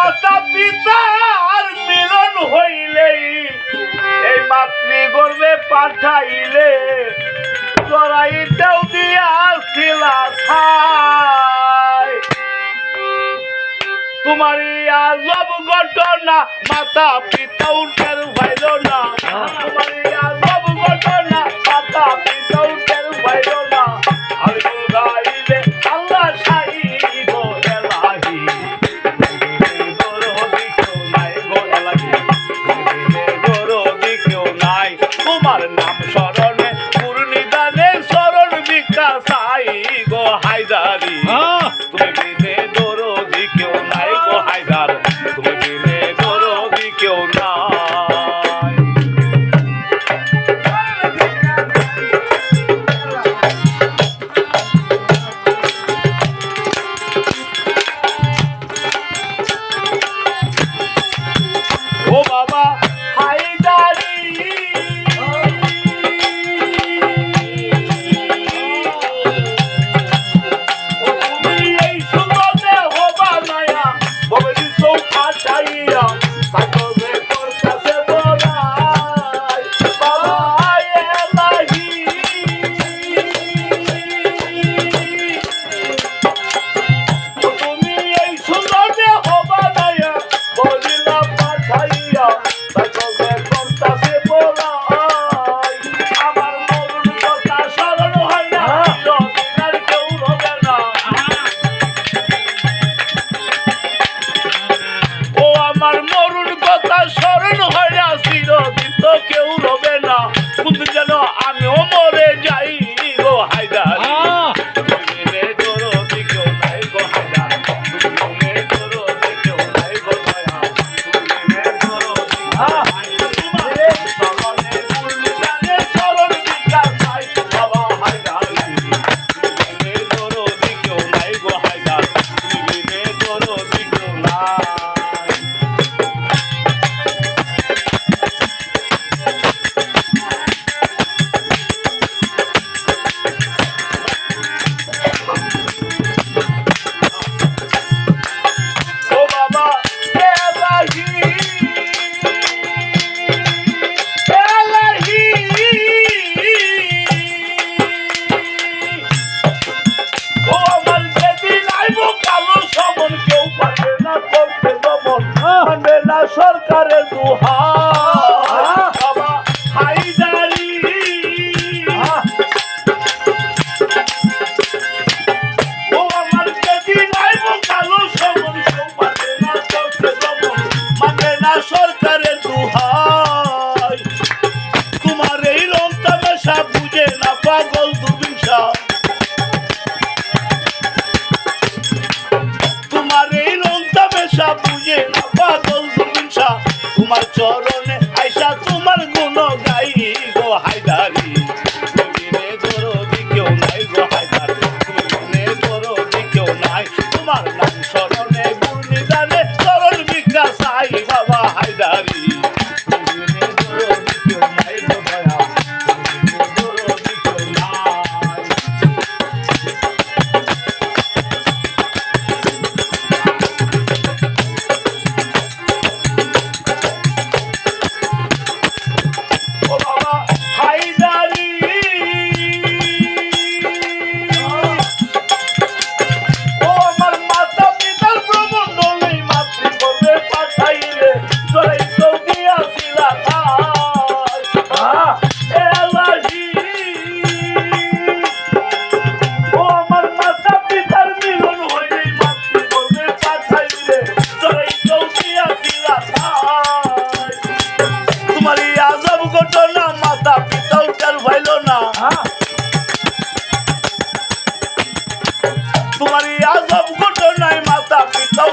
মাতা পিতার মিলন হইলেই এই মাতৃগর্ভে পাঠাইলে জড়াইতেও দিয়াছিলা ঠাই। তোমারই আজব ঘটনা মাতা পিতাও টের পাইল না, তোমারই আজব ঘটনা মাতা পিতাও টের পাইল না। আমি গাইলে আল্লাহ সাই গো এলাহি, গরদি কেউ নাই গো এলাহি, গরদি কেউ নাই। তোমার নাম স্মরণে পূর্ণিদানে স্মরণ ভিক্ষা চাই গো হায়দারি, তুমি বিনে গরদি কেউ নাই গো হায়দার, তুমি বিনে গরদি কেউ নাই। ও বাবা হায়দারি, ও তুমি এই সুন্দরে হবা মায়া ববদি সৌখা চাইয়া সাকবে তোর কাছে বলাই বাবা এলাহি। ও তুমি এই সুন্দরে হবা মায়া বদিলা পাঠাইয়া সাকবে তোর কাছে বলাই। আমার মরণ কথা স্মরণ হয় না, চিরদিনের কেউ রবে না। ও আমার মরণ কথা স্মরণ হয় না, চিরদিন তো কেউ রবে না। কিন্তু যেন আমিও মরে যাই গো হায়দারি, তুমি বিনে গরদি কেউ নাই গো হায়দার, তুমি বিনে গরদি কেউ নাই গো দয়া, তুমি বিনে গরদি কেউ নাই। তোমার চরণে পূর্ণিদানে চরণ ভিক্ষা চাই বাবা হায়দারি, তুমি বিনে গরদি কেউ নাই গো হায়দার, তুমি বিনে গরদি কেউ নাই। ও বাবা এলাহি, এলাহি, ও আমার যেদিন আইব কালো সমন কেউ পারবে না করতে দমন, মানবে না সরকারের দুহাই বাবা হায়দারি। ও আমার যেদিন আইব কালো সমন কেউ পারবে না করতে দমন, মানবে না সরকারের দুহাই। তোমার এই রং তামাশা বুঝে না পাগল দুর্বিশা, তোমার এই রং তামাশা বুঝে না পাগল দুর্বিশা। তোমার চরণে আইসা তোমার গুণ গাই গো হায়দারি, তুমি বিনে গরদি কেউ নাই গো হায়দার, তুমি বিনে গরদি কেউ নাই। তোমার নাম স্মরণে পূর্ণিদানে চরণ ভিক্ষা চাই বাবা হায়দারি, তুমি বিনে গরদি কেউ নাই গো দয়া, তুমি বিনে গরদি কেউ নাই। ও বাবা হায়দারি, ও আমার মাতা পিতার প্রমণ্ডলে মাতৃগর্ভে পাঠাইলে জড়াইতেও দিয়াছিলা ঠাই। এলাহি, ও আমার মাতা পিতার মিলন হইলেই মাতৃগর্ভে পাঠাইলে জড়াইতেও দিয়াছিলা ঠাই। তোমার এই আজব ঘটনা মাতা পিতাও টের পাইল না, তোমার এই আজব ঘটনায় মাতা পিতাও